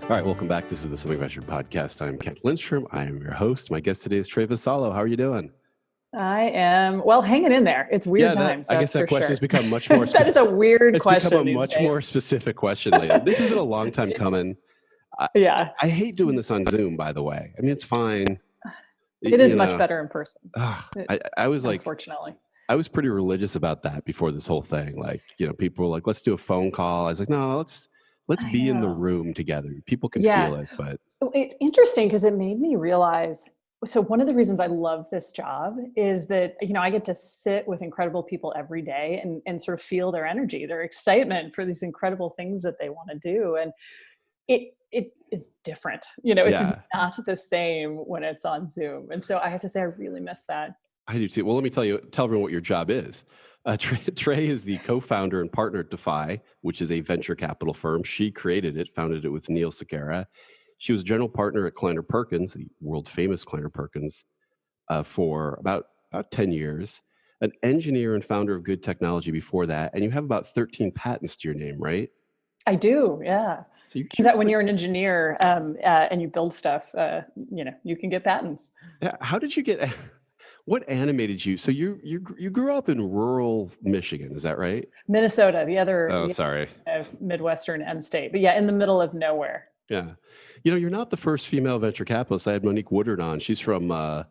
All right, welcome back. This is the Something Measured podcast. I'm Kent Lindstrom. I am your host. My guest today is Trae Vassallo. How are you doing? I am, well, hanging in there. It's weird times. I guess that question has become much more specific. That is a weird question. It's become a much more specific question lately. This has been a long time coming. I hate doing this on Zoom, by the way. I mean, it's fine. It is much better in person. I was like, unfortunately, I was pretty religious about that before this whole thing. Like, people were like, let's do a phone call. I was like, no, let's be in the room together. People can feel it, but it's interesting because it made me realize. So one of the reasons I love this job is that, I get to sit with incredible people every day and sort of feel their energy, their excitement for these incredible things that they want to do. And it is different, it's just not the same when it's on Zoom. And so I have to say, I really miss that. I do too. Well, let me tell everyone what your job is. Trae is the co-founder and partner at Defy, which is a venture capital firm. She created it, founded it with Neil Sequeira. She was general partner at Kleiner Perkins, the world famous Kleiner Perkins, for about 10 years, an engineer and founder of good technology before that. And you have about 13 patents to your name, right? I do, yeah. So that when you're an engineer and you build stuff, you can get patents. Yeah. How did you get? What animated you? So you grew up in rural Michigan, is that right? Minnesota, the other Midwestern M state, but in the middle of nowhere. Yeah. You're not the first female venture capitalist. I had Monique Woodard on. She's from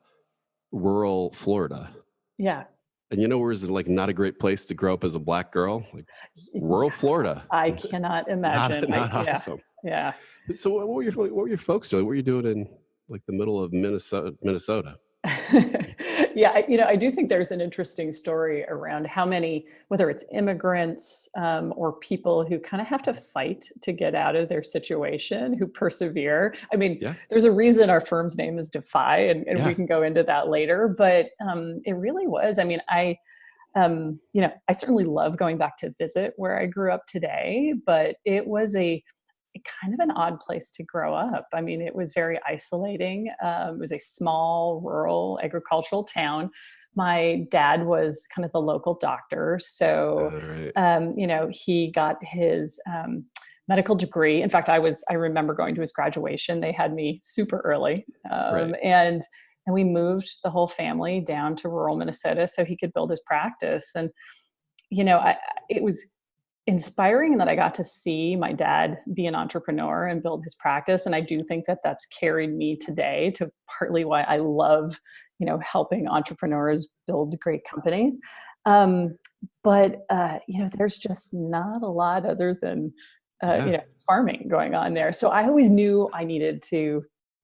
rural Florida. Yeah. And where is it like not a great place to grow up as a Black girl? Like rural Florida. I cannot imagine. Not awesome. Yeah. So what were your folks doing? What were you doing in like the middle of Minnesota? I do think there's an interesting story around how many, whether it's immigrants or people who kind of have to fight to get out of their situation, who persevere. I mean, there's a reason our firm's name is Defy, and we can go into that later, but it really was. I mean, I certainly love going back to visit where I grew up today, but it was a kind of an odd place to grow up. I mean, it was very isolating. It was a small, rural, agricultural town. My dad was kind of the local doctor. So, he got his medical degree. In fact, I remember going to his graduation. They had me super early. And we moved the whole family down to rural Minnesota so he could build his practice. And, it was inspiring that I got to see my dad be an entrepreneur and build his practice. And I do think that that's carried me today to partly why I love, helping entrepreneurs build great companies. But there's just not a lot other than, farming going on there. So I always knew I needed to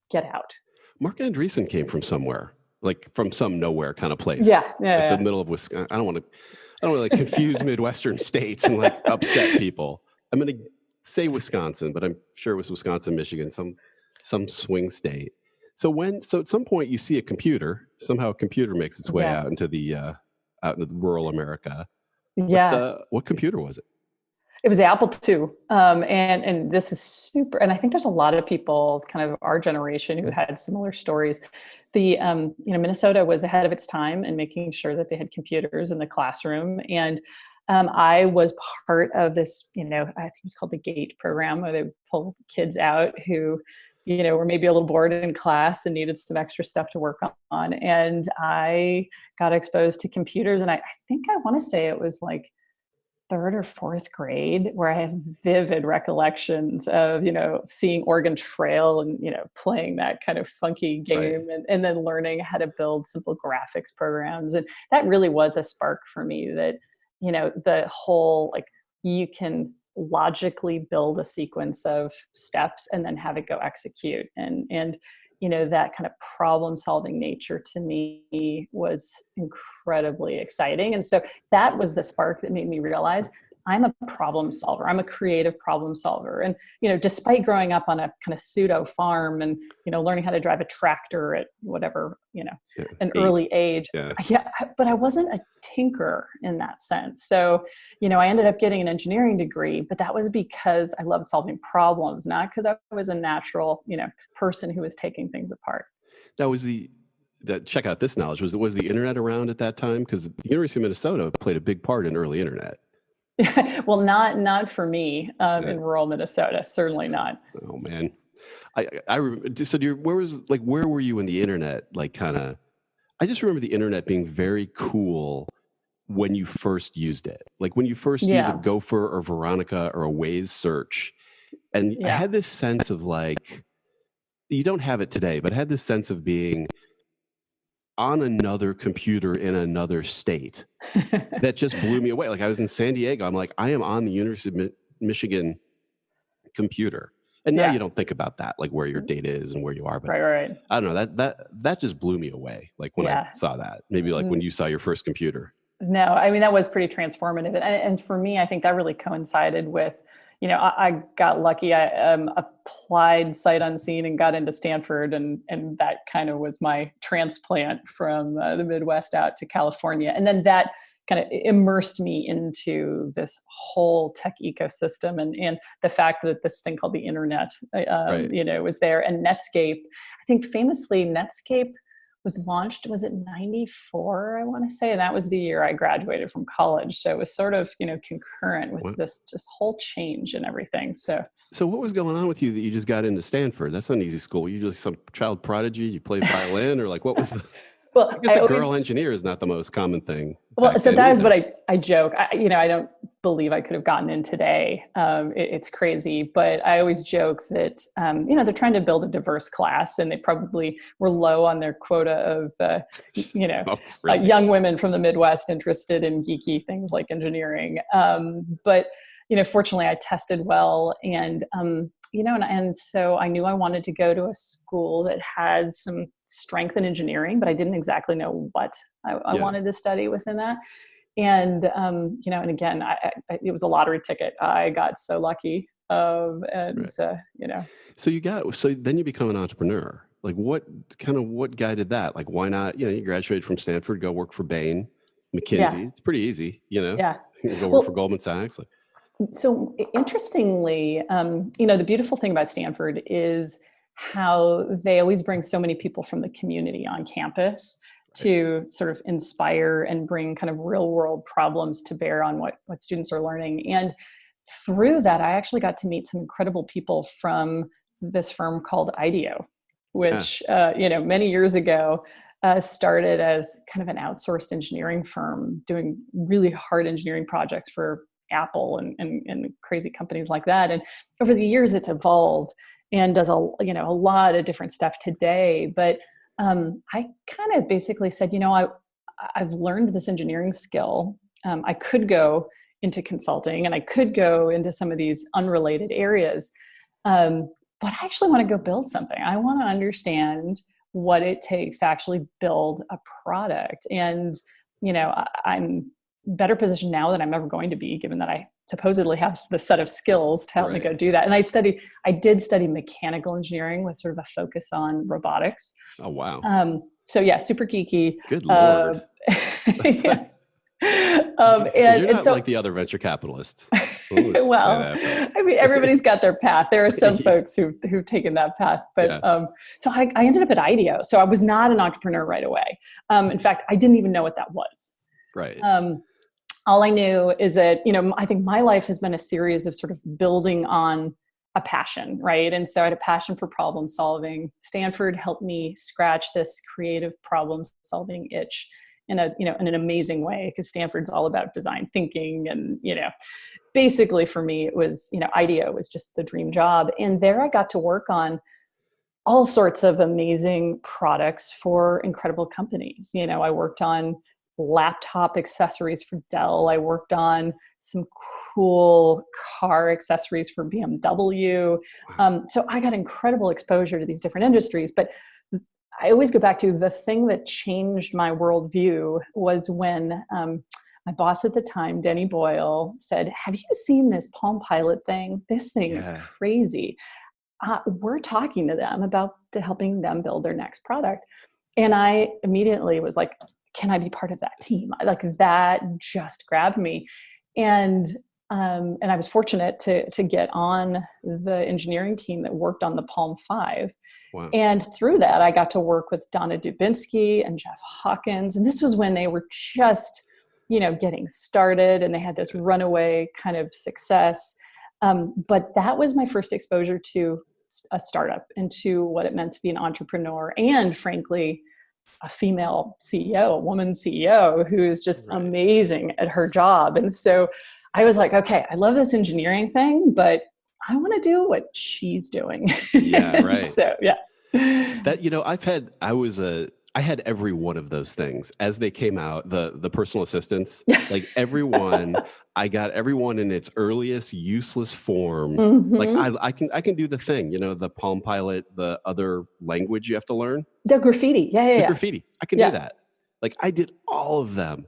get out. Mark Andreessen came from somewhere, like from some nowhere kind of place. The middle of Wisconsin. I don't want to confuse Midwestern states and like upset people. I'm going to say Wisconsin, but I'm sure it was Wisconsin, Michigan, some swing state. So at some point you see a computer, somehow a computer makes its way out into the rural America. Yeah. What computer was it? It was the Apple II. And this is super, and I think there's a lot of people kind of our generation who had similar stories. Minnesota was ahead of its time in making sure that they had computers in the classroom. And I was part of this, I think it was called the GATE program, where they pull kids out who, were maybe a little bored in class and needed some extra stuff to work on. And I got exposed to computers. And I think I want to say it was like third or fourth grade, where I have vivid recollections of, seeing Oregon Trail and, playing that kind of funky game and then learning how to build simple graphics programs. And that really was a spark for me that, the whole, you can logically build a sequence of steps and then have it go execute. And that kind of problem solving nature to me was incredibly exciting. And so that was the spark that made me realize I'm a problem solver. I'm a creative problem solver. And, despite growing up on a kind of pseudo farm and, learning how to drive a tractor at whatever, an early age. But I wasn't a tinkerer in that sense. So, I ended up getting an engineering degree, but that was because I loved solving problems, not because I was a natural, person who was taking things apart. That was check out this knowledge. Was the internet around at that time? Because the University of Minnesota played a big part in early internet. Well, not for me in rural Minnesota. Certainly not. Oh man, I remember. So where were you in the internet? Like kind of, I just remember the internet being very cool when you first used it. Like when you first used a Yeah. Gopher or Veronica or a Waze search, and I Yeah. had this sense of like, you don't have it today, but I had this sense of being on another computer in another state that just blew me away. Like I was in San Diego. I'm like, I am on the University of Michigan computer. And now you Yeah. don't think about that, like where your data is and where you are. But Right. I don't know, that just blew me away. Like when I Yeah. saw that, maybe like when you saw your first computer. No, I mean, that was pretty transformative. And for me, I think that really coincided with, I got lucky. I applied sight unseen and got into Stanford. And that kind of was my transplant from the Midwest out to California. And then that kind of immersed me into this whole tech ecosystem and the fact that this thing called the internet, Right. was there. And Netscape, I think famously Netscape was launched, was it 94, I want to say? And that was the year I graduated from college. So it was sort of, concurrent with this just whole change and everything. So what was going on with you that you just got into Stanford? That's not an easy school. You just some child prodigy, you played violin, or like what was the well, I guess a girl engineer is not the most common thing. Well, so that is either. what I joke. I don't believe I could have gotten in today. It's crazy, but I always joke that, they're trying to build a diverse class and they probably were low on their quota of, really? young women from the Midwest interested in geeky things like engineering. But fortunately I tested well and, and so I knew I wanted to go to a school that had some strength in engineering, but I didn't exactly know what I wanted to study within that. And, and again, it was a lottery ticket. I got so lucky. So then you become an entrepreneur. Like what guided that? Like, why not, you graduated from Stanford, go work for Bain, McKinsey. Yeah. It's pretty easy, Yeah. You can go work for Goldman Sachs. So interestingly, the beautiful thing about Stanford is how they always bring so many people from the community on campus to sort of inspire and bring kind of real world problems to bear on what students are learning. And through that, I actually got to meet some incredible people from this firm called IDEO, which, many years ago started as kind of an outsourced engineering firm doing really hard engineering projects for Apple and crazy companies like that. And over the years, it's evolved and does a lot of different stuff today. But I kind of basically said, I've learned this engineering skill. I could go into consulting and I could go into some of these unrelated areas. But I actually want to go build something. I want to understand what it takes to actually build a product. And, I'm better positioned now than I'm ever going to be, given that I supposedly have the set of skills to help me go do that. And I did study mechanical engineering with sort of a focus on robotics. Oh, wow. So yeah, super geeky. Good Lord. Yeah. You're not like the other venture capitalists. Well, I mean, everybody's got their path. There are some folks who've taken that path, but so I ended up at IDEO. So I was not an entrepreneur right away. In fact, I didn't even know what that was. Right. All I knew is that, I think my life has been a series of sort of building on a passion, right? And so I had a passion for problem solving. Stanford helped me scratch this creative problem solving itch in an amazing way, because Stanford's all about design thinking. And, basically for me, it was, IDEO was just the dream job. And there I got to work on all sorts of amazing products for incredible companies. I worked on laptop accessories for Dell. I worked on some cool car accessories for BMW. So I got incredible exposure to these different industries. But I always go back to the thing that changed my worldview was when my boss at the time, Denny Boyle, said, "Have you seen this Palm Pilot thing? This thing is crazy. We're talking to them about helping them build their next product." And I immediately was like, can I be part of that team? Like that just grabbed me. And I was fortunate to get on the engineering team that worked on the Palm 5. Wow. And through that, I got to work with Donna Dubinsky and Jeff Hawkins. And this was when they were just getting started, and they had this runaway kind of success. But that was my first exposure to a startup and to what it meant to be an entrepreneur, and frankly, a female CEO, a woman CEO who is just amazing at her job. And so I was like, okay, I love this engineering thing, but I want to do what she's doing. Yeah, right. So yeah. That, I had every one of those things as they came out, the personal assistants, like everyone, I got everyone in its earliest useless form. Like I can do the thing, the Palm Pilot, the other language you have to learn. The graffiti. Yeah. Graffiti. I can do that. Like I did all of them.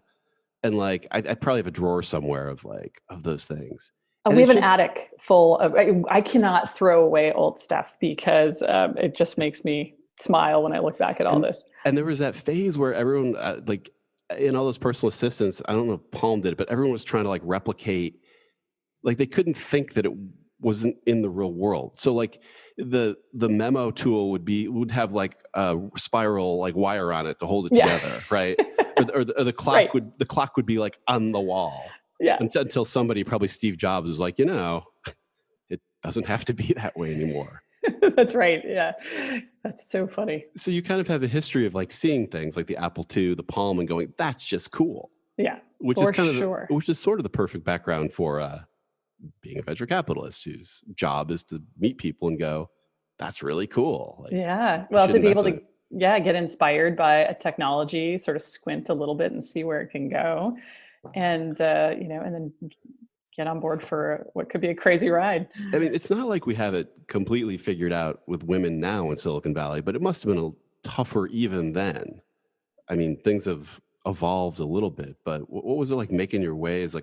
And like, I probably have a drawer somewhere of those things. And we have an attic full of, I cannot throw away old stuff because it just makes me smile when I look back at all this. And there was that phase where everyone, in all those personal assistants, I don't know if Palm did it, but everyone was trying to replicate, they couldn't think that it wasn't in the real world. So the memo tool would have a spiral wire on it to hold it together, right? or the clock the clock would be on the wall. Yeah. Until somebody, probably Steve Jobs, was like, it doesn't have to be that way anymore. That's right. Yeah. That's so funny. So you kind of have a history of seeing things like the Apple II, the Palm, and going, that's just cool. Yeah. Which is sort of the perfect background for being a venture capitalist whose job is to meet people and go, that's really cool. Yeah. Well, to be able to get inspired by a technology, sort of squint a little bit and see where it can go. And, and then get on board for what could be a crazy ride. I mean, it's not like we have it completely figured out with women now in Silicon Valley, but it must have been a tougher even then. I mean, things have evolved a little bit, but what was it like making your way as a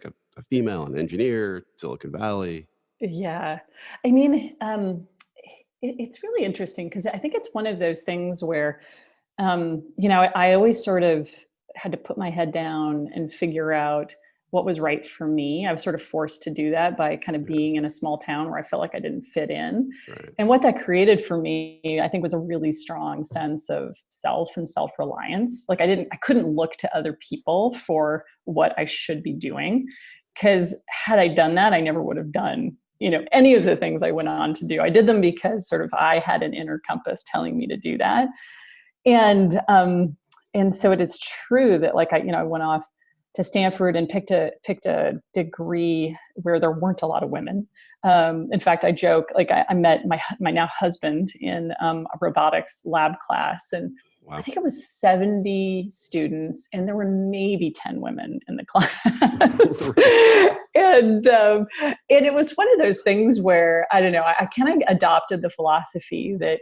female, an engineer, Silicon Valley? Yeah. I mean, it's really interesting because I think it's one of those things where, I always sort of had to put my head down and figure out what was right for me. I was sort of forced to do that by kind of being in a small town where I felt like I didn't fit in. Right. And what that created for me, I think, was a really strong sense of self and self-reliance. I couldn't look to other people for what I should be doing, because had I done that, I never would have done, any of the things I went on to do. I did them because sort of I had an inner compass telling me to do that. And so it is true that I went off to Stanford and picked a degree where there weren't a lot of women. In fact, I joke, I met my now husband in a robotics lab class, and wow. I think it was 70 students, and there were maybe 10 women in the class. And it was one of those things where, I don't know, I kind of adopted the philosophy that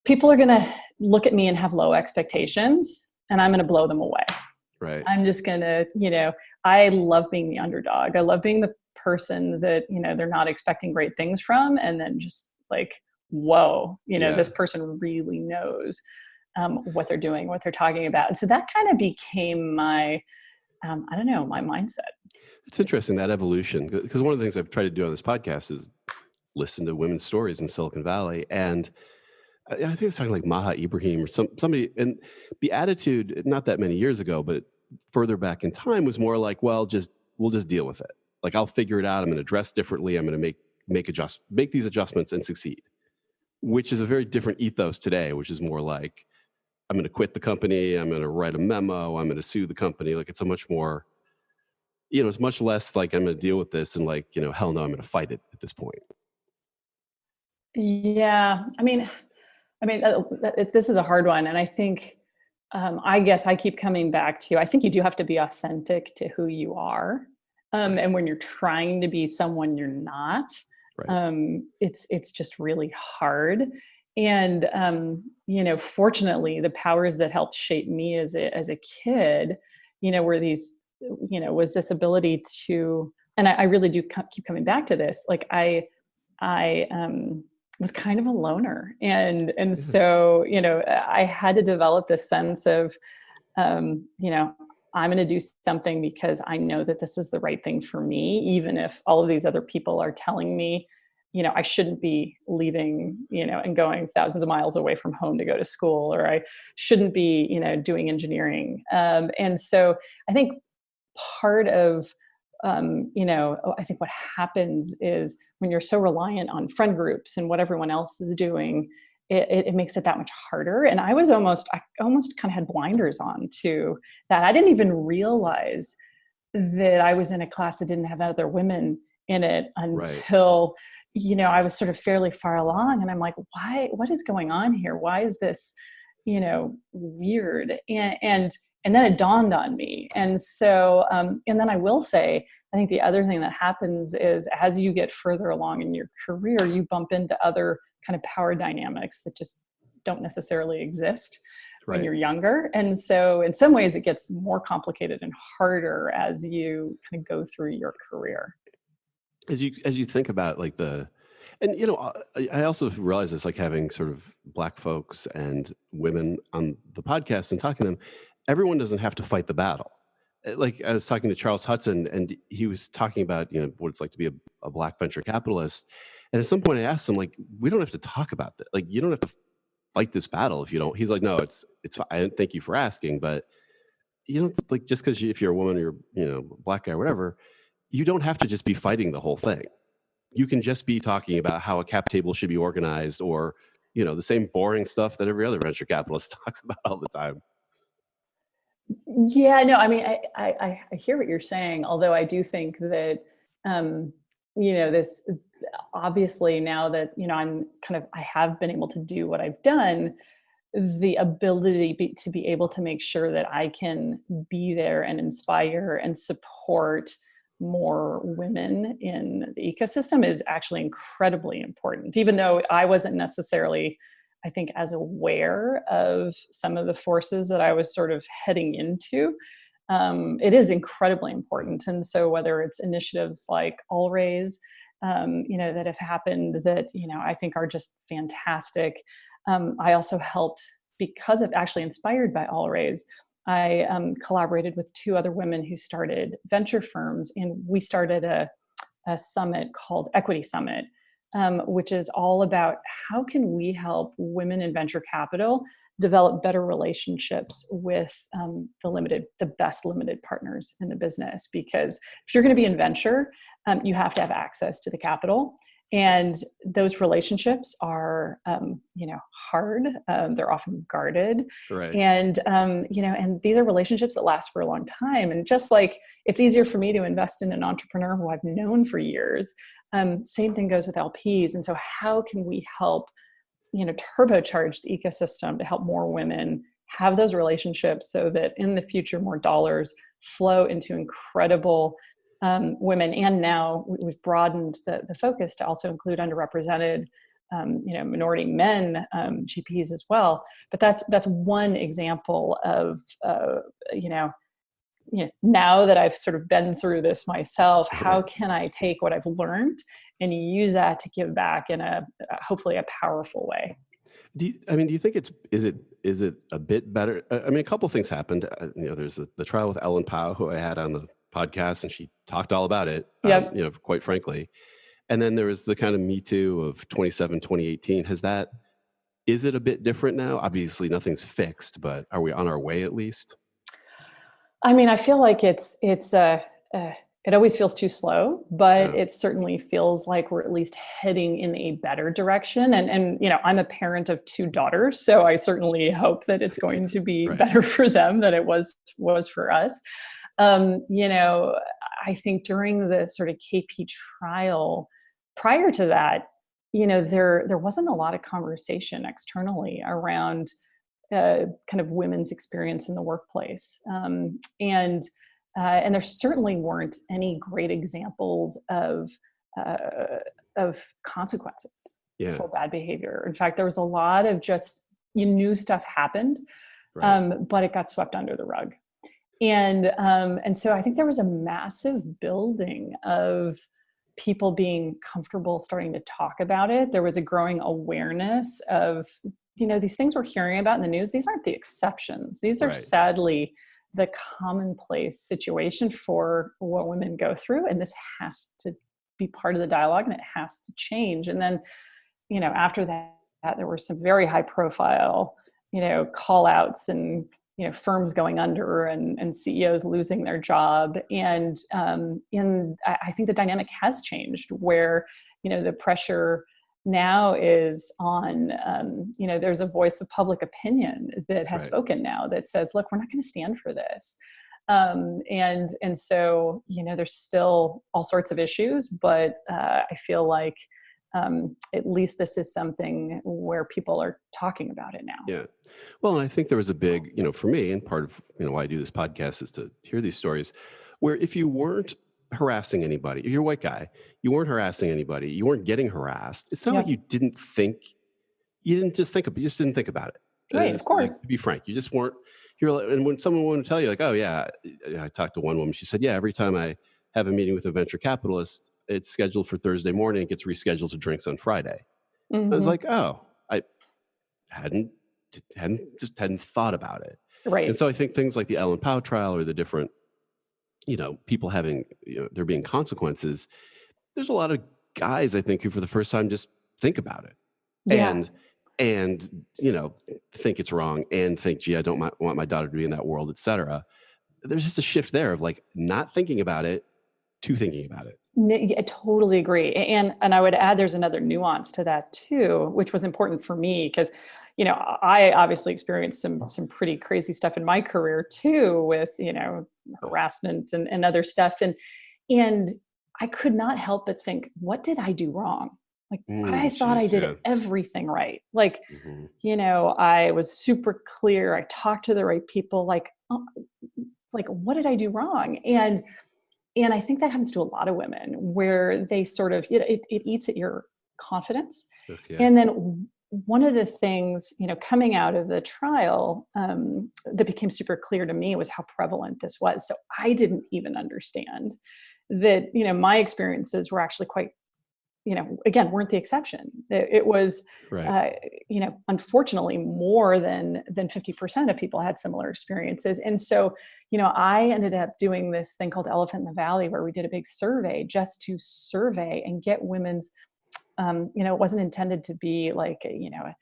people are going to look at me and have low expectations, and I'm going to blow them away. Right. I'm just going to, I love being the underdog. I love being the person that, they're not expecting great things from. And then just whoa, this person really knows what they're doing, what they're talking about. And so that kind of became my, my mindset. It's interesting, that evolution, because one of the things I've tried to do on this podcast is listen to women's stories in Silicon Valley. And I think it's talking like Maha Ibrahim or somebody, and the attitude not that many years ago, but further back in time, was more like, well, we'll just deal with it. I'll figure it out. I'm going to dress differently. I'm going to make these adjustments and succeed, which is a very different ethos today, which is more like, I'm going to quit the company. I'm going to write a memo. I'm going to sue the company. It's a much more, it's much less I'm going to deal with this and hell no, I'm going to fight it at this point. Yeah. I mean, this is a hard one. And I think, I guess I keep coming back to, I think you do have to be authentic to who you are. And when you're trying to be someone you're not, right. It's just really hard. And, fortunately, the powers that helped shape me as a kid, were these, was this ability to, and I really do keep coming back to this. I was kind of a loner. And so, I had to develop this sense of, I'm going to do something because I know that this is the right thing for me, even if all of these other people are telling me, I shouldn't be leaving, and going thousands of miles away from home to go to school, or I shouldn't be, doing engineering. And so I think part of, I think what happens is when you're so reliant on friend groups and what everyone else is doing, it makes it that much harder. And I almost kind of had blinders on to that. I didn't even realize that I was in a class that didn't have other women in it until, I was sort of fairly far along. And I'm like, what is going on here? Why is this, weird? And then it dawned on me. And so, and then I will say, I think the other thing that happens is as you get further along in your career, you bump into other kind of power dynamics that just don't necessarily exist when you're younger. And so in some ways it gets more complicated and harder as you kind of go through your career. As you think about like I also realize it's like having sort of Black folks and women on the podcast and talking to them. Everyone doesn't have to fight the battle. Like I was talking to Charles Hudson, and he was talking about what it's like to be a Black venture capitalist. And at some point, I asked him, like, we don't have to talk about that. Like, you don't have to fight this battle if you don't. He's like, no, it's. I thank you for asking, but like just because if you're a woman, or you're Black guy, or whatever, you don't have to just be fighting the whole thing. You can just be talking about how a cap table should be organized, or the same boring stuff that every other venture capitalist talks about all the time. Yeah, no, I mean, I hear what you're saying, although I do think that, this obviously now that, I have been able to do what I've done, the ability to be able to make sure that I can be there and inspire and support more women in the ecosystem is actually incredibly important, even though I wasn't necessarily, I think, as aware of some of the forces that I was sort of heading into. It is incredibly important. And so whether it's initiatives like All Raise, that have happened that, I think are just fantastic. I also helped, because of actually inspired by All Raise, I collaborated with two other women who started venture firms, and we started a summit called Equity Summit, which is all about how can we help women in venture capital develop better relationships with the best limited partners in the business. Because if you're going to be in venture, you have to have access to the capital. And those relationships are, hard. They're often guarded. Right. And, and these are relationships that last for a long time. And just like it's easier for me to invest in an entrepreneur who I've known for years, same thing goes with LPs. And so how can we help, turbocharge the ecosystem to help more women have those relationships so that in the future, more dollars flow into incredible women. And now we've broadened the focus to also include underrepresented, minority men, GPs as well. But that's one example of, now that I've sort of been through this myself, how can I take what I've learned and use that to give back in hopefully a powerful way? Do you think is it a bit better? I mean, a couple of things happened. There's the trial with Ellen Pao, who I had on the podcast, and she talked all about it. Yep. Quite frankly. And then there was the kind of Me Too of 2018. Is it a bit different now? Obviously, nothing's fixed, but are we on our way at least? I mean, I feel like it always feels too slow, but it certainly feels like we're at least heading in a better direction. And I'm a parent of two daughters, so I certainly hope that it's going to be better for them than it was for us. I think during the sort of KP trial, prior to that, there wasn't a lot of conversation externally around kind of women's experience in the workplace. And there certainly weren't any great examples of consequences for bad behavior. In fact, there was a lot of just, stuff happened, but it got swept under the rug. And so I think there was a massive building of people being comfortable starting to talk about it. There was a growing awareness of, these things we're hearing about in the news, these aren't the exceptions. These are sadly the commonplace situation for what women go through. And this has to be part of the dialogue, and it has to change. And then, after that, there were some very high profile, call outs and firms going under and CEOs losing their job. And I think the dynamic has changed where, the pressure now is on, there's a voice of public opinion that has spoken now that says, look, we're not going to stand for this. And so, there's still all sorts of issues, but I feel like at least this is something where people are talking about it now. Yeah. Well, and I think there was a big, for me, and part of, why I do this podcast is to hear these stories where if you weren't harassing anybody, if you're a white guy, you weren't harassing anybody, you weren't getting harassed. It's not like you didn't just didn't think about it. Right. Of course. Like, to be frank, you just weren't, and when someone wanted to tell you like, oh yeah, I talked to one woman, she said, yeah, every time I have a meeting with a venture capitalist, it's scheduled for Thursday morning. It gets rescheduled to drinks on Friday. Mm-hmm. I was like, oh, I hadn't thought about it. Right. And so I think things like the Ellen Powell trial or the different, people having, there being consequences. There's a lot of guys, I think, who for the first time just think about it. Yeah. And think it's wrong and think, gee, I don't want my daughter to be in that world, et cetera. There's just a shift there of like not thinking about it to thinking about it. I totally agree. And I would add there's another nuance to that too, which was important for me because, I obviously experienced some pretty crazy stuff in my career too with, harassment and other stuff. And I could not help but think, what did I do wrong? Like I thought I did everything right. Like, I was super clear. I talked to the right people, like what did I do wrong? And I think that happens to a lot of women where they sort of, it eats at your confidence. Yeah. And then one of the things, coming out of the trial that became super clear to me was how prevalent this was. So I didn't even understand that, my experiences were actually quite, again, weren't the exception. It was, unfortunately more than 50% of people had similar experiences. And so, I ended up doing this thing called Elephant in the Valley, where we did a big survey just to survey and get women's, it wasn't intended to be like, a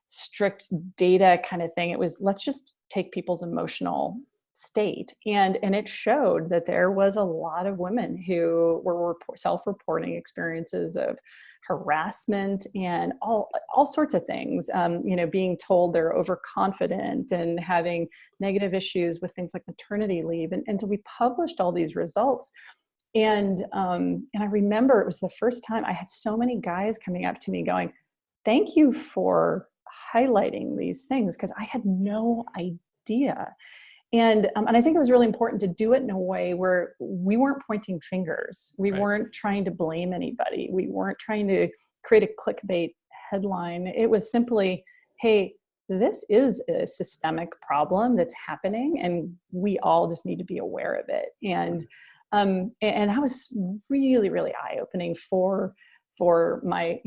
strict data kind of thing. It was, let's just take people's emotional state. And it showed that there was a lot of women who were self-reporting experiences of harassment and all sorts of things, being told they're overconfident and having negative issues with things like maternity leave. And so we published all these results. And I remember it was the first time I had so many guys coming up to me going, thank you for highlighting these things, because I had no idea. And I think it was really important to do it in a way where we weren't pointing fingers. We weren't trying to blame anybody. We weren't trying to create a clickbait headline. It was simply, hey, this is a systemic problem that's happening, and we all just need to be aware of it. And that was really, really eye-opening for my,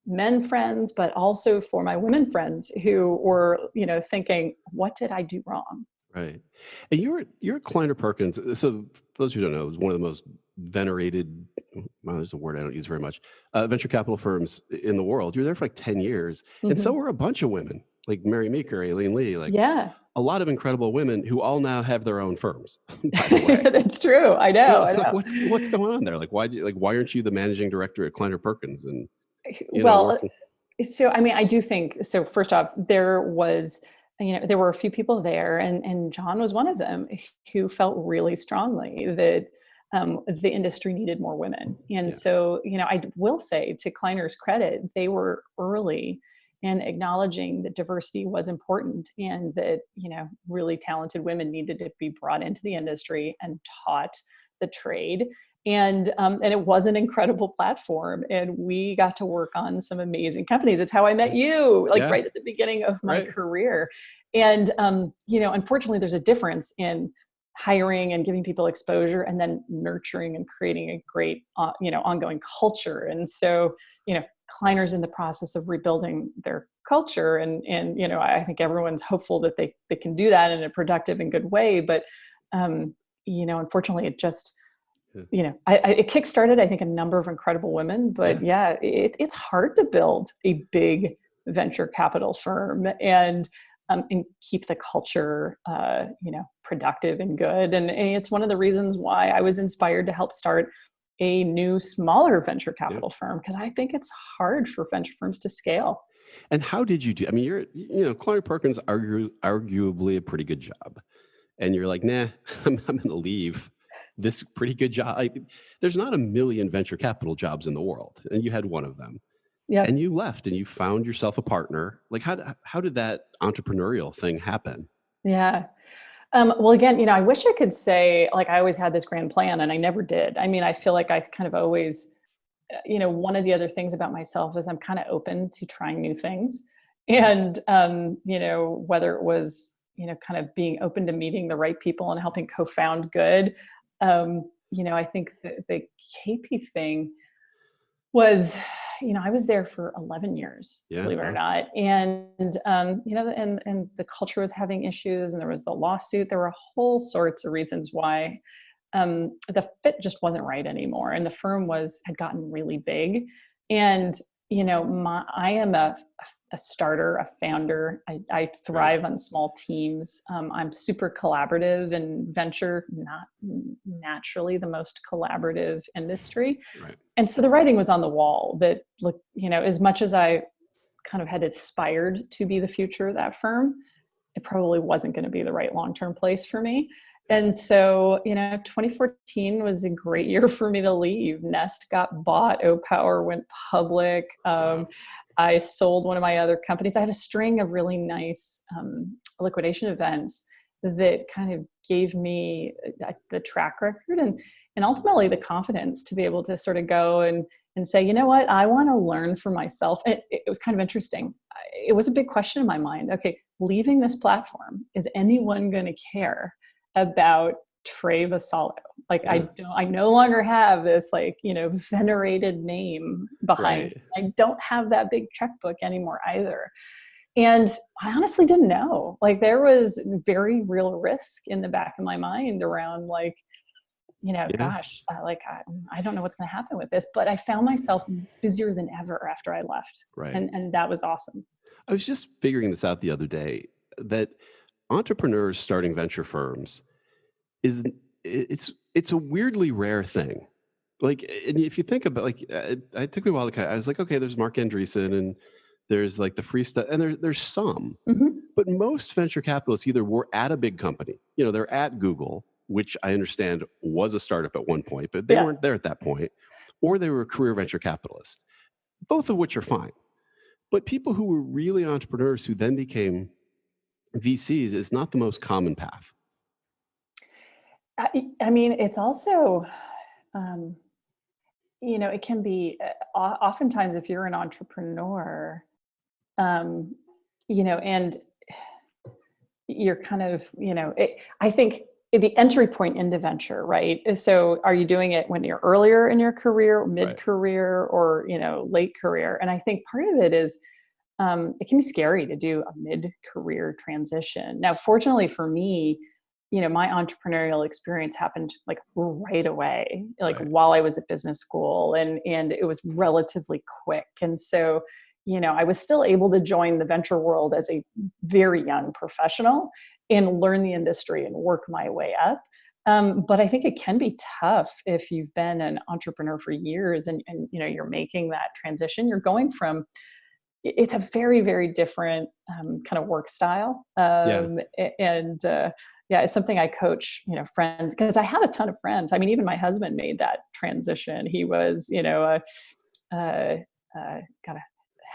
men friends, but also for my women friends who were, thinking, what did I do wrong? Right. And you're at Kleiner Perkins. So for those who don't know, it was one of the most venerated, well, there's a word I don't use very much, venture capital firms in the world. You were there for like 10 years. Mm-hmm. And so were a bunch of women, like Mary Meeker, Aileen Lee, a lot of incredible women who all now have their own firms, by the way. That's true. I know. What's going on there? Like, why aren't you the managing director at Kleiner Perkins? And so, I mean, I do think, so first off, there was, there were a few people there, and John was one of them, who felt really strongly that the industry needed more women. And so, I will say, to Kleiner's credit, they were early in acknowledging that diversity was important, and that, really talented women needed to be brought into the industry and taught the trade. And it was an incredible platform, and we got to work on some amazing companies. It's how I met you, right at the beginning of my career. And, unfortunately, there's a difference in hiring and giving people exposure and then nurturing and creating a great, ongoing culture. And so, Kleiner's in the process of rebuilding their culture. And I think everyone's hopeful that they can do that in a productive and good way. But, unfortunately, it just, it kickstarted, I think, a number of incredible women, but it's hard to build a big venture capital firm. And and keep the culture, productive and good. And it's one of the reasons why I was inspired to help start a new, smaller venture capital firm, because I think it's hard for venture firms to scale. And how did you do? I mean, Kleiner Perkins arguably a pretty good job, and you're like, nah, I'm going to leave this pretty good job. There's not a million venture capital jobs in the world, and you had one of them. Yeah. And you left and you found yourself a partner. Like, how did that entrepreneurial thing happen? Yeah. Well, again, I wish I could say like I always had this grand plan, and I never did. I mean, I feel like I've kind of always, one of the other things about myself is I'm kind of open to trying new things. And, whether it was, kind of being open to meeting the right people and helping co-found good. I think the KP thing was, I was there for 11 years, believe it or not. And, and the culture was having issues, and there was the lawsuit. There were whole sorts of reasons why the fit just wasn't right anymore. And the firm had gotten really big. And, I am a starter, a founder. I thrive on small teams. I'm super collaborative, and venture, not naturally the most collaborative industry. Right. And so the writing was on the wall that, look, as much as I kind of had aspired to be the future of that firm, it probably wasn't going to be the right long-term place for me. And so, 2014 was a great year for me to leave. Nest got bought, OPower went public. I sold one of my other companies. I had a string of really nice liquidation events that kind of gave me the track record and ultimately the confidence to be able to sort of go and say, you know what, I want to learn for myself. And it was kind of interesting. It was a big question in my mind. Okay, leaving this platform, is anyone going to care about Trae Vassallo? Like, I no longer have this venerated name behind. Right. I don't have that big checkbook anymore either. And I honestly didn't know. Like, there was very real risk in the back of my mind around gosh, I don't know what's going to happen with this. But I found myself busier than ever after I left. Right. And that was awesome. I was just figuring this out the other day, that entrepreneurs starting venture firms it's a weirdly rare thing. Like, and if you think about, it took me a while to I was like, okay, there's Mark Andreessen and there's like the free stuff, and there's some, but most venture capitalists either were at a big company, they're at Google, which I understand was a startup at one point, but they weren't there at that point, or they were a career venture capitalist, both of which are fine. But people who were really entrepreneurs who then became VCs is not the most common path. I mean, it's also, it can be oftentimes if you're an entrepreneur, and you're kind of, I think the entry point into venture, right? So are you doing it when you're earlier in your career, mid-career, or, late career? And I think part of it is, it can be scary to do a mid-career transition. Now, fortunately for me, my entrepreneurial experience happened like right away, while I was at business school, and it was relatively quick. And so, I was still able to join the venture world as a very young professional and learn the industry and work my way up. But I think it can be tough if you've been an entrepreneur for years and you're making that transition. You're going from, it's a very, very different kind of work style. It's something I coach, friends, because I have a ton of friends. I mean, even my husband made that transition. He was, got a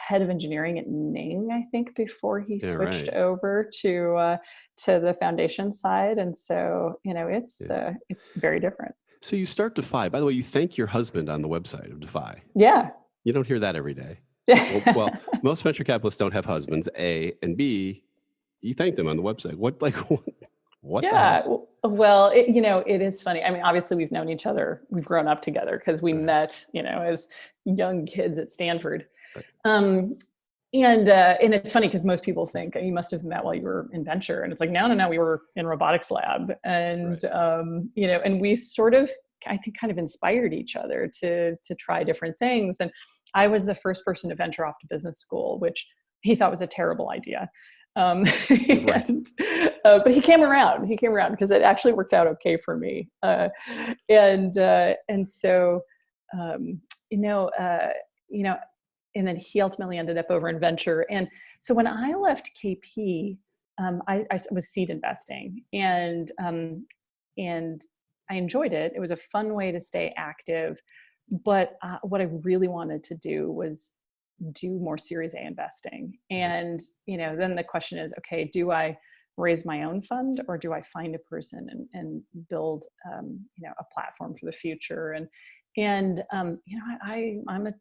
head of engineering at Ning, I think, before he switched over to the foundation side. And so, it's very different. So you start Defy. By the way, you thank your husband on the website of Defy. Yeah. You don't hear that every day. Well, most venture capitalists don't have husbands, A, and B, you thank them on the website. What? Yeah. Well, it is funny. I mean, obviously we've known each other. We've grown up together because we met, as young kids at Stanford. Right. And it's funny because most people think you must have met while you were in venture. And it's like, no, we were in robotics lab. And, and we sort of, I think, kind of inspired each other to try different things. And I was the first person to venture off to business school, which he thought was a terrible idea. But he came around. He came around because it actually worked out okay for me. And so, you know, you know, and then he ultimately ended up over in venture. And so when I left KP, I was seed investing, and I enjoyed it. It was a fun way to stay active. But what I really wanted to do was do more Series A investing. And, you know, then the question is, okay, do I raise my own fund, or do I find a person and build, you know, a platform for the future? And you know, I'm a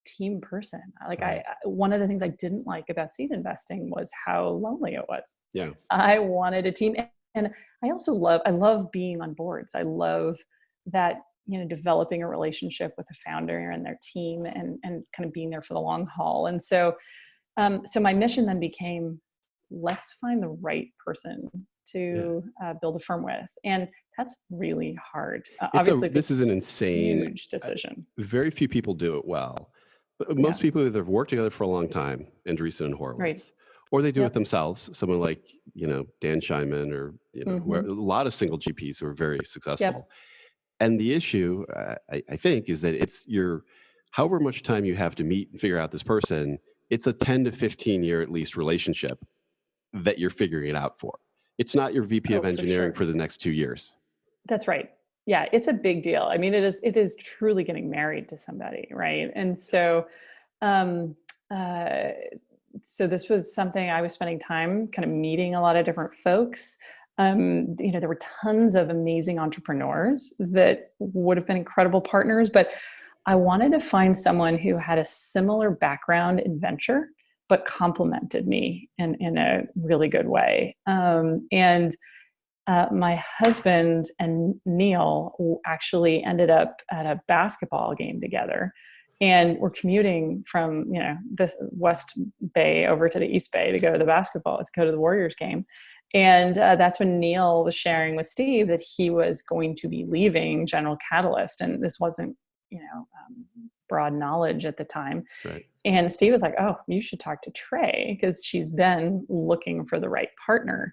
team person. Like one of the things I didn't like about seed investing was how lonely it was. Yeah. I wanted a team. And I also love being on boards. I love that, you know, developing a relationship with the founder and their team, and kind of being there for the long haul. And so, so my mission then became, let's find the right person to build a firm with. And that's really hard. Obviously, this is an insane, huge decision. Very few people do it well. But most people either have worked together for a long time, Andreessen and Horowitz, or they do it themselves. Someone like, you know, Dan Scheinman, or, you know, where a lot of single GPs who are very successful. And the issue, I think, is that it's however much time you have to meet and figure out this person, it's a 10 to 15 year at least relationship that you're figuring it out for. It's not your VP of engineering for the next 2 years. That's right. Yeah, it's a big deal. I mean, it is truly getting married to somebody, right? And so, so this was something I was spending time kind of meeting a lot of different folks. You know, there were tons of amazing entrepreneurs that would have been incredible partners, but I wanted to find someone who had a similar background in venture, but complemented me in a really good way. My husband and Neil actually ended up at a basketball game together, and we're commuting from, you know, the West Bay over to the East Bay to go to the Warriors game. And that's when Neil was sharing with Steve that he was going to be leaving General Catalyst. And this wasn't, you know, broad knowledge at the time. Right. And Steve was like, oh, you should talk to Trae, because she's been looking for the right partner.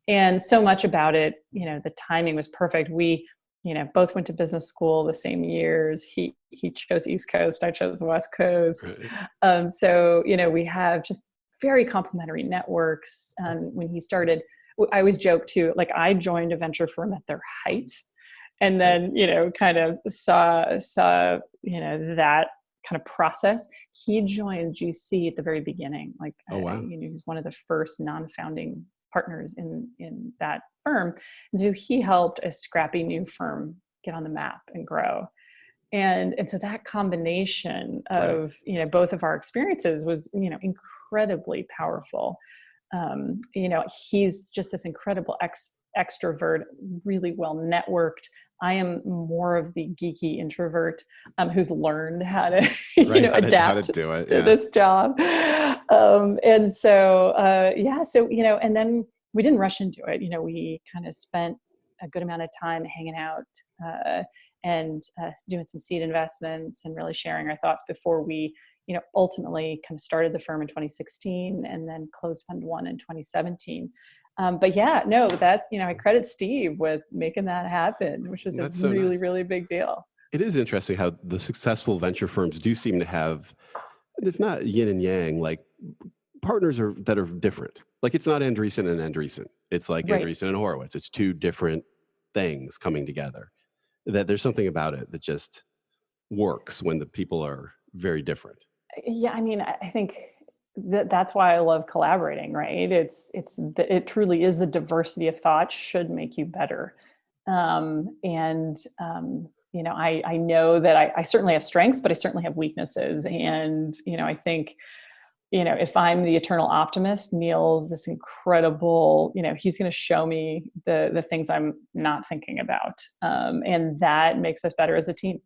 And so much about it, you know, the timing was perfect. We, you know, both went to business school the same years. He chose East Coast, I chose West Coast. Right. So, you know, we have just very complementary networks. When he started, I always joke too, like I joined a venture firm at their height, and then, you know, kind of saw, you know, that kind of process. He joined GC at the very beginning. Like, you know, he was one of the first non-founding partners in that firm. And so he helped a scrappy new firm get on the map and grow. And so that combination of, you know, both of our experiences was, you know, incredibly powerful. You know, he's just this incredible extrovert, really well networked. I am more of the geeky introvert who's learned how to, you know, adapt to this job. And so, so, you know, and then we didn't rush into it. You know, we kind of spent a good amount of time hanging out and doing some seed investments and really sharing our thoughts before we, you know, ultimately kind of started the firm in 2016 and then closed Fund 1 in 2017. But yeah, no, that, you know, I credit Steve with making that happen, which was really big deal. It is interesting how the successful venture firms do seem to have, if not yin and yang, like partners that are different. Like it's not Andreessen and Andreessen. It's like Andreessen and Horowitz. It's two different things coming together. That there's something about it that just works when the people are very different. Yeah, I mean, I think that's why I love collaborating, right? It truly is the diversity of thought should make you better. You know, I know that I certainly have strengths, but I certainly have weaknesses. And, you know, I think, you know, if I'm the eternal optimist, Neil's this incredible, you know, he's going to show me the things I'm not thinking about. And that makes us better as a team.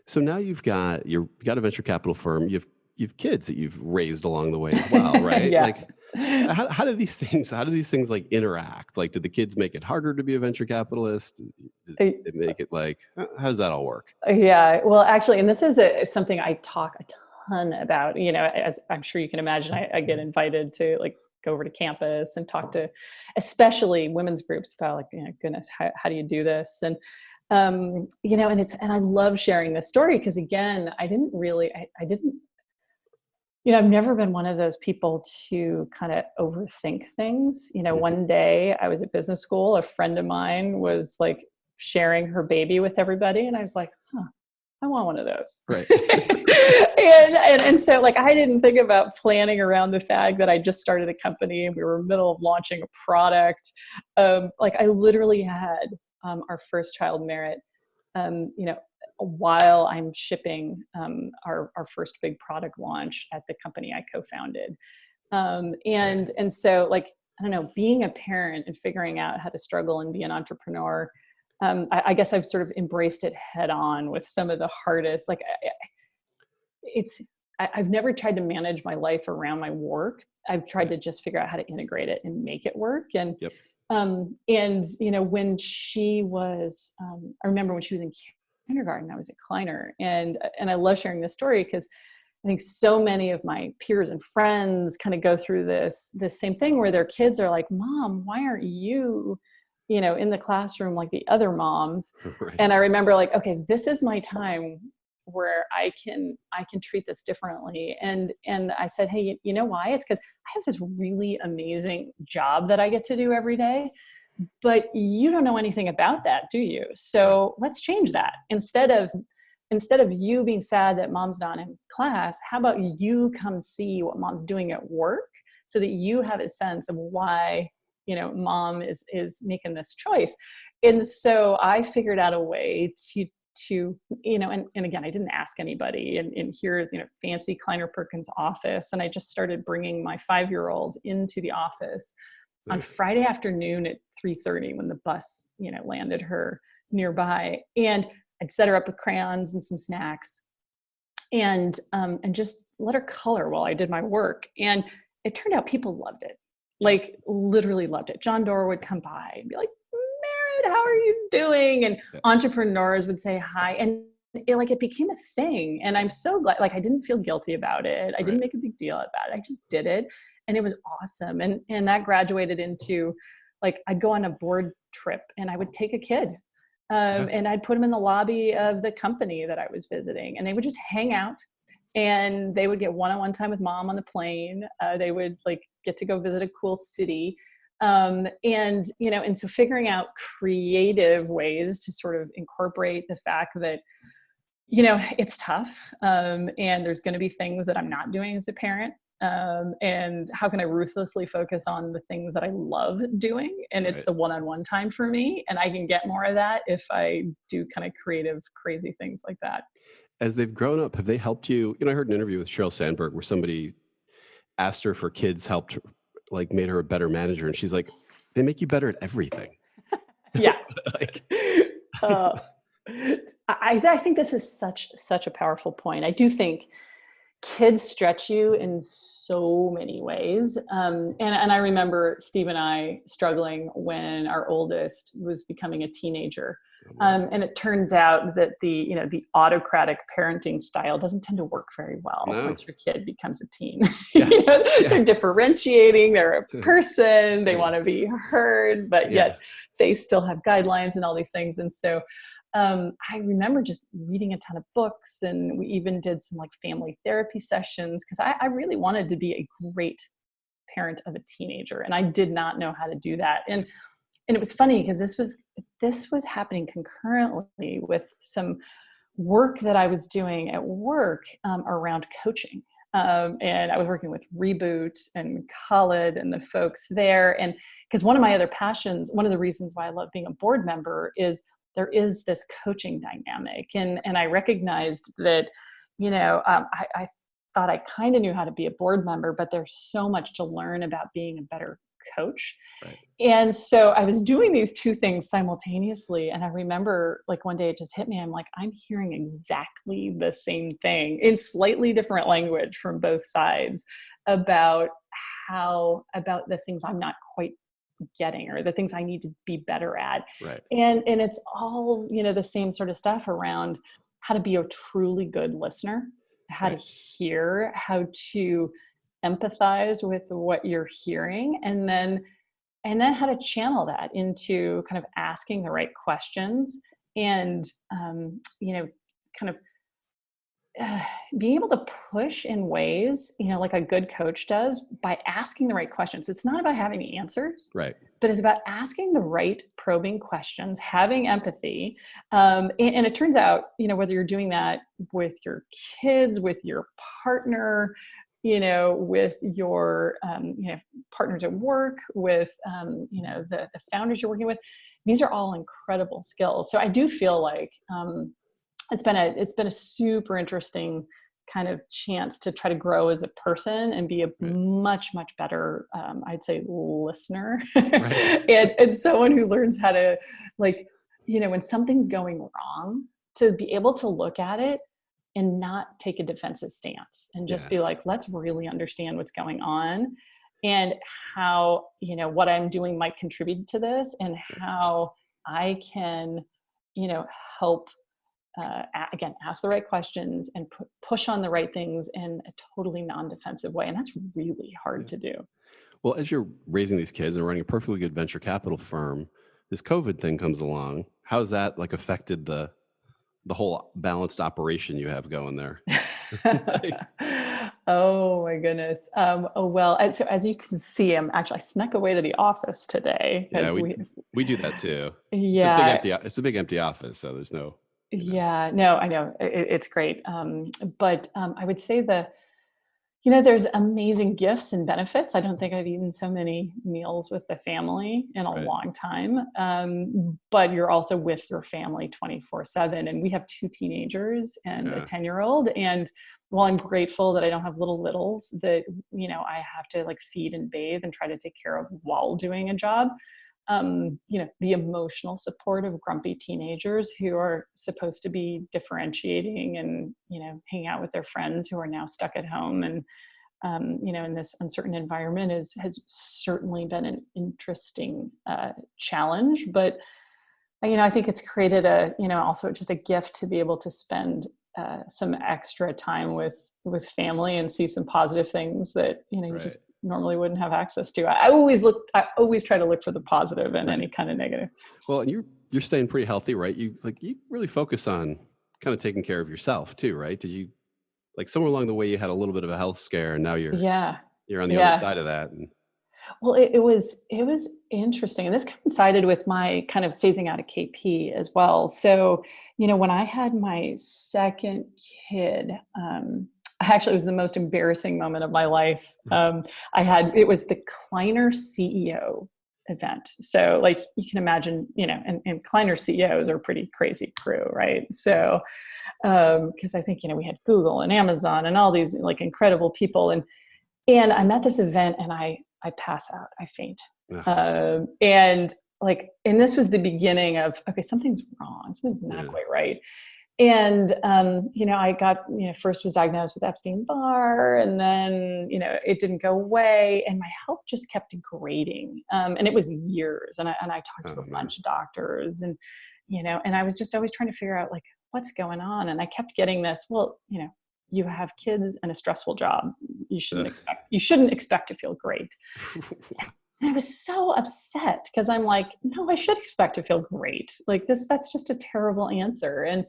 So now you've got a venture capital firm. You've kids that you've raised along the way as well, right? Like, how do these things like interact? Like, do the kids make it harder to be a venture capitalist? Does it make it like, how does that all work? Yeah, well, actually, and this is something I talk a ton about. You know, as I'm sure you can imagine, I get invited to like go over to campus and talk to especially women's groups about like, goodness, how do you do this? And, and I love sharing this story because again, I didn't, I've never been one of those people to kind of overthink things. One day I was at business school, a friend of mine was like sharing her baby with everybody. And I was like, I want one of those. Right. and so like, I didn't think about planning around the fact that I just started a company and we were in the middle of launching a product. Like I literally had our first child, Merritt, while I'm shipping our first big product launch at the company I co-founded. And so like, I don't know, being a parent and figuring out how to struggle and be an entrepreneur, I guess I've sort of embraced it head on with some of the hardest, like I've never tried to manage my life around my work. I've tried to just figure out how to integrate it and make it work. And, yep. When she was, I remember when she was in kindergarten, I was at Kleiner, and I love sharing this story because I think so many of my peers and friends kind of go through this same thing where their kids are like, Mom, why aren't you, in the classroom like the other moms? Right. And I remember like, okay, this is my time where I can treat this differently. And I said, hey, you know why? It's because I have this really amazing job that I get to do every day, but you don't know anything about that, do you? So let's change that. Instead of you being sad that mom's not in class, how about you come see what mom's doing at work so that you have a sense of why, mom is making this choice. And so I figured out a way to and again, I didn't ask anybody, and here's, fancy Kleiner Perkins office. And I just started bringing my 5-year-old into the office on Friday afternoon at 3:30 when the bus, landed her nearby. And I'd set her up with crayons and some snacks and just let her color while I did my work. And it turned out people loved it, like literally loved it. John Doerr would come by and be like, Merritt, how are you doing? And entrepreneurs would say hi. And it became a thing. And I'm so glad, like, I didn't feel guilty about it. I didn't make a big deal about it. I just did it. And it was awesome. And that graduated into like, I'd go on a board trip and I would take a kid and I'd put them in the lobby of the company that I was visiting, and they would just hang out and they would get one-on-one time with mom on the plane. They would like get to go visit a cool city. And so figuring out creative ways to sort of incorporate the fact that, it's tough. And there's going to be things that I'm not doing as a parent. And how can I ruthlessly focus on the things that I love doing? And it's the one-on-one time for me. And I can get more of that if I do kind of creative, crazy things like that. As they've grown up, have they helped you? I heard an interview with Sheryl Sandberg where somebody asked her for kids helped, like made her a better manager. And she's like, they make you better at everything. Yeah. I think this is such a powerful point. I do think kids stretch you in so many ways. And I remember Steve and I struggling when our oldest was becoming a teenager. And it turns out that the autocratic parenting style doesn't tend to work very well once your kid becomes a teen. They're differentiating, they're a person, they want to be heard, but yet they still have guidelines and all these things. And so I remember just reading a ton of books, and we even did some like family therapy sessions because I really wanted to be a great parent of a teenager, and I did not know how to do that. And it was funny because this was happening concurrently with some work that I was doing at work around coaching. And I was working with Reboot and Khaled and the folks there. And because one of my other passions, one of the reasons why I love being a board member is there is this coaching dynamic. And I recognized that, I thought I kind of knew how to be a board member, but there's so much to learn about being a better coach. Right. And so I was doing these two things simultaneously. And I remember like one day it just hit me. I'm like, I'm hearing exactly the same thing in slightly different language from both sides about the things I'm not quite getting or the things I need to be better at. Right. And it's all, the same sort of stuff around how to be a truly good listener, how to hear, how to empathize with what you're hearing, and then how to channel that into kind of asking the right questions, and kind of being able to push in ways, like a good coach does, by asking the right questions. It's not about having the answers, Right. but it's about asking the right probing questions, having empathy. And it turns out, whether you're doing that with your kids, with your partner, with your partners at work, with the founders you're working with, these are all incredible skills. So I do feel like it's been a super interesting kind of chance to try to grow as a person and be a much, much better, I'd say, listener, Right. and someone who learns how to, when something's going wrong, to be able to look at it and not take a defensive stance, and just be like, let's really understand what's going on, and how, what I'm doing might contribute to this, and how I can, help, again, ask the right questions and push on the right things in a totally non-defensive way. And that's really hard to do. Well, as you're raising these kids and running a perfectly good venture capital firm, this COVID thing comes along. How's that affected the whole balanced operation you have going there? Oh my goodness. Well, so as you can see, I snuck away to the office today. Yeah, we do that too. Yeah. It's a big empty office, so there's no. Yeah, no, I know it's great. But I would say there's amazing gifts and benefits. I don't think I've eaten so many meals with the family in a long time. But you're also with your family 24/7. And we have 2 teenagers and a 10-year-old. And while I'm grateful that I don't have littles that, I have to feed and bathe and try to take care of while doing a job, the emotional support of grumpy teenagers who are supposed to be differentiating and, hanging out with their friends who are now stuck at home and, in this uncertain environment has certainly been an interesting challenge. But, I think it's created also just a gift to be able to spend some extra time with family and see some positive things that, you just normally wouldn't have access to. I always try to look for the positive in any kind of negative. Well, and you're staying pretty healthy, right? You really focus on kind of taking care of yourself too, right? Did you somewhere along the way you had a little bit of a health scare, and now you're on the other side of that? Well, it was interesting, and this coincided with my kind of phasing out of KP as well. So, when I had my second kid, actually, it was the most embarrassing moment of my life. It was the Kleiner CEO event. So you can imagine, and Kleiner CEOs are a pretty crazy crew, right? So, because I think, we had Google and Amazon and all these incredible people. And I'm at this event and I pass out, I faint. And this was the beginning of, okay, something's wrong. Something's not quite right. And, I got, first was diagnosed with Epstein-Barr, and then, it didn't go away, and my health just kept degrading. And it was years. And I talked to a bunch of doctors, and, and I was just always trying to figure out what's going on. And I kept getting this, well, you have kids and a stressful job. You shouldn't expect to feel great. And I was so upset because I'm like, no, I should expect to feel great. That's just a terrible answer. And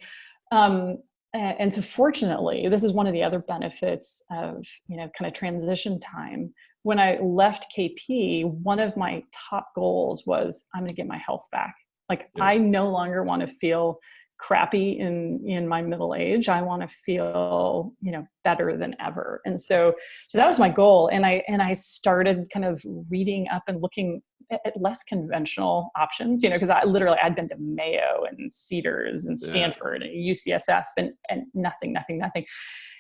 so fortunately, this is one of the other benefits of, kind of transition time. When I left KP, one of my top goals was, I'm going to get my health back. I no longer want to feel crappy in my middle age. I want to feel, better than ever. And so that was my goal. And I started kind of reading up and looking at less conventional options, because I'd been to Mayo and Cedars and Stanford and UCSF and nothing. And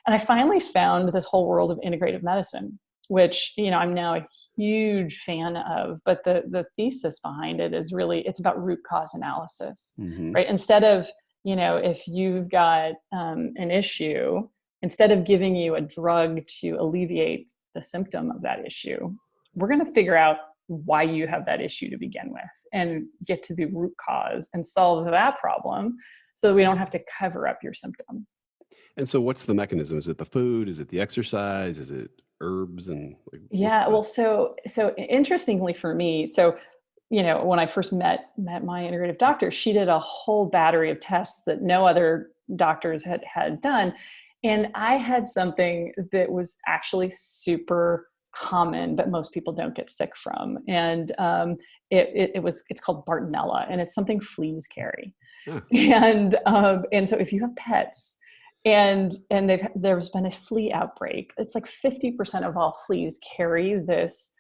I finally found this whole world of integrative medicine, which, I'm now a huge fan of, but the thesis behind it is really, it's about root cause analysis, right? Instead of, if you've got an issue, instead of giving you a drug to alleviate the symptom of that issue, we're going to figure out why you have that issue to begin with and get to the root cause and solve that problem so that we don't have to cover up your symptom. And so what's the mechanism? Is it the food? Is it the exercise? Is it herbs and like Yeah, well, so interestingly for me, so when I first met my integrative doctor, she did a whole battery of tests that no other doctors had done, and I had something that was actually super common, but most people don't get sick from, and it's called Bartonella, and it's something fleas carry, yeah, and so if you have pets. And there's been a flea outbreak. It's like 50% of all fleas carry this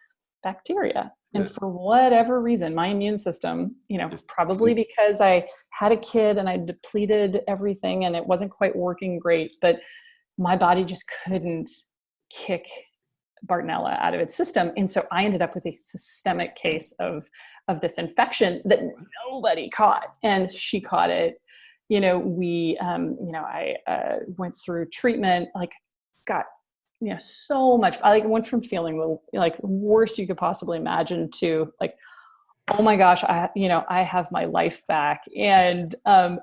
bacteria. yeah. And for whatever reason, my immune system, Just probably couldn't- because I had a kid and I depleted everything and it wasn't quite working great, but my body just couldn't kick Bartonella out of its system. And so I ended up with a systemic case of this infection that nobody caught. And she caught it. I went through treatment, like got, so much, I went from feeling like the worst you could possibly imagine to like, oh my gosh, I have my life back. And I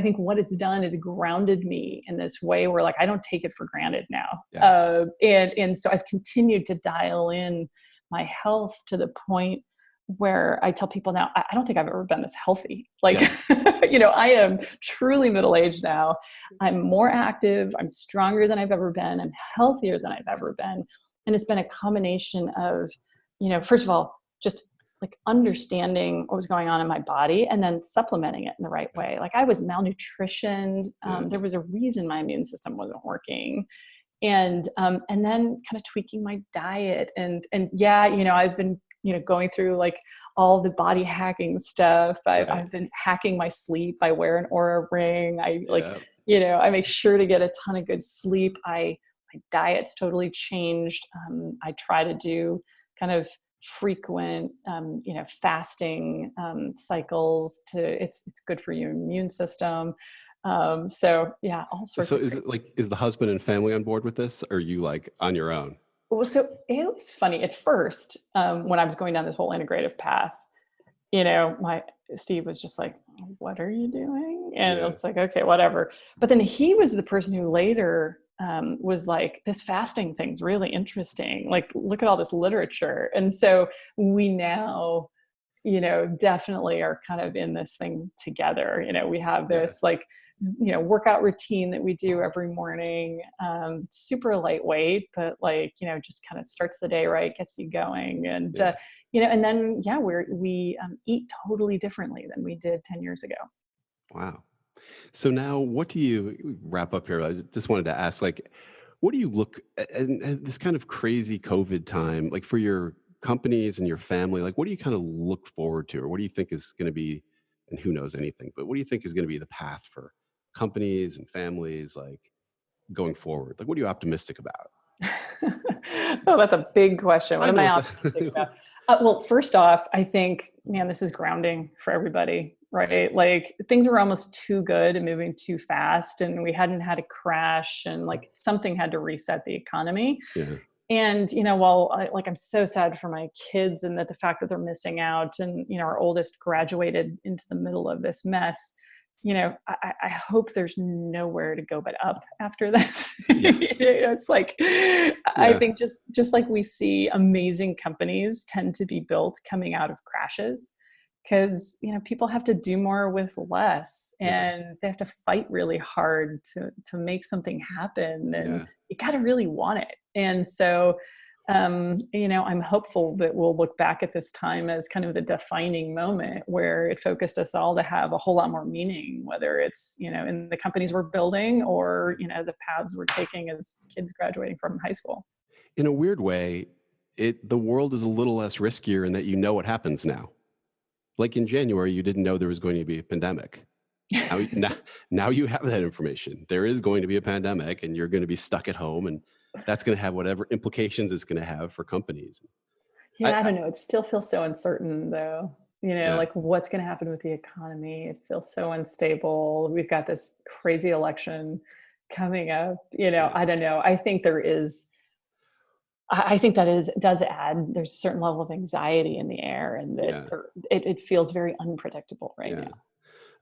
think what it's done is grounded me in this way where like, I don't take it for granted now. Yeah. And so I've continued to dial in my health to the point where I tell people now, I don't think I've ever been this healthy. Like, I am truly middle-aged now. I'm more active. I'm stronger than I've ever been. I'm healthier than I've ever been. And it's been a combination of, first of all, just like understanding what was going on in my body and then supplementing it in the right way. Like I was malnutritioned. There was a reason my immune system wasn't working. And then kind of tweaking my diet and I've been going through like all the body hacking stuff. I've been hacking my sleep. I wear an Oura ring. I make sure to get a ton of good sleep. My diet's totally changed. I try to do kind of frequent, fasting cycles it's good for your immune system. All sorts So of. is the husband and family on board with this? Or are you like on your own? Well, so it was funny at first when I was going down this whole integrative path. My Steve was just like, "What are you doing?" And it's like, "Okay, whatever." But then he was the person who later was like, "This fasting thing's really interesting. Like, look at all this literature." And so we now, definitely are kind of in this thing together. We have this workout routine that we do every morning, super lightweight, but just kind of starts the day right, gets you going. And, and then, we eat totally differently than we did 10 years ago. Wow. So now what do you wrap up here? I just wanted to ask, like, what do you look at this kind of crazy COVID time, like for your companies and your family, like what do you kind of look forward to, or what do you think is going to be, and who knows anything, but what do you think is going to be the path for companies and families, like going forward? Like, what are you optimistic about? Oh, that's a big question. What am I know optimistic about? Well, first off, I think, man, this is grounding for everybody, right? Like things were almost too good and moving too fast, and we hadn't had a crash, and like something had to reset the economy. Yeah. And, while I'm so sad for my kids and that the fact that they're missing out, and, our oldest graduated into the middle of this mess, I hope there's nowhere to go but up after this. It's like, I think just like we see amazing companies tend to be built coming out of crashes, because, people have to do more with less, and they have to fight really hard to make something happen, and you got to really want it. And so, I'm hopeful that we'll look back at this time as kind of the defining moment where it focused us all to have a whole lot more meaning, whether it's, in the companies we're building or, the paths we're taking as kids graduating from high school. In a weird way, the world is a little less riskier in that what happens now. Like in January, you didn't know there was going to be a pandemic. Now you have that information. There is going to be a pandemic, and you're going to be stuck at home, and that's going to have whatever implications it's going to have for companies. I don't know. It still feels so uncertain, though. Like what's going to happen with the economy. It feels so unstable. We've got this crazy election coming up. I don't know. I think does add, there's a certain level of anxiety in the air, and that it feels very unpredictable right now.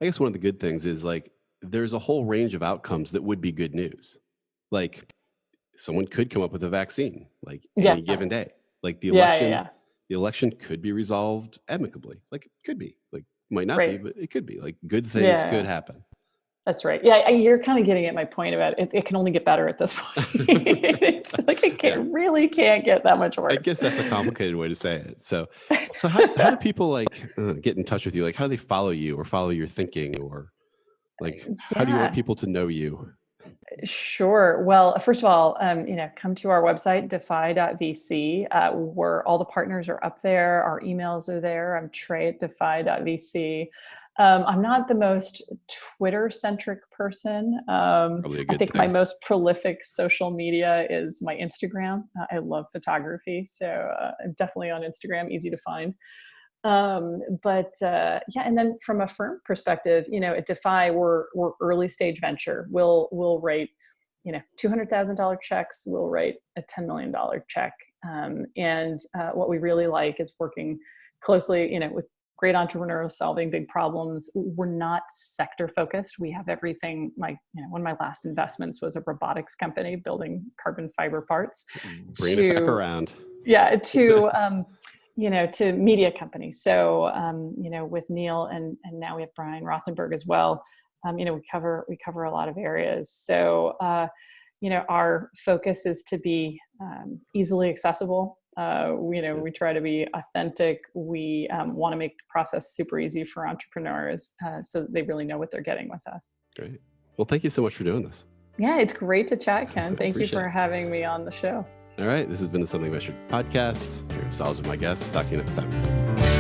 I guess one of the good things is like there's a whole range of outcomes that would be good news. Like someone could come up with a vaccine like Yeah. any given day. Like the Yeah. election could be resolved amicably. Like it could be, like might not be, Right. but it could be. Like good things could Yeah. happen. That's right. Yeah, you're kind of getting at my point about it. It can only get better at this point. It's like really can't get that much worse. I guess that's a complicated way to say it. So how do people like get in touch with you? Like how do they follow you or follow your thinking, or like how do you want people to know you? Sure. Well, first of all, come to our website, defy.vc, where all the partners are up there. Our emails are there. I'm Trae at defy.vc. I'm not the most Twitter-centric person. I think my most prolific social media is my Instagram. I love photography, so I'm definitely on Instagram, easy to find. And then from a firm perspective, at Defy, we're early stage venture. We'll write, $200,000 checks. We'll write a $10 million check. What we really like is working closely, with great entrepreneurs solving big problems. We're not sector focused. We have everything. One of my last investments was a robotics company building carbon fiber parts. Bring it back around. Yeah, to media companies. So, with Neil and now we have Brian Rothenberg as well. We cover a lot of areas. So, our focus is to be easily accessible. We try to be authentic. We want to make the process super easy for entrepreneurs so that they really know what they're getting with us. Great. Well, thank you so much for doing this. Yeah, it's great to chat, Ken. Thank you for having me on the show. All right. This has been the Something About Your podcast. Trae Vassallo is my guest. Talk to you next time.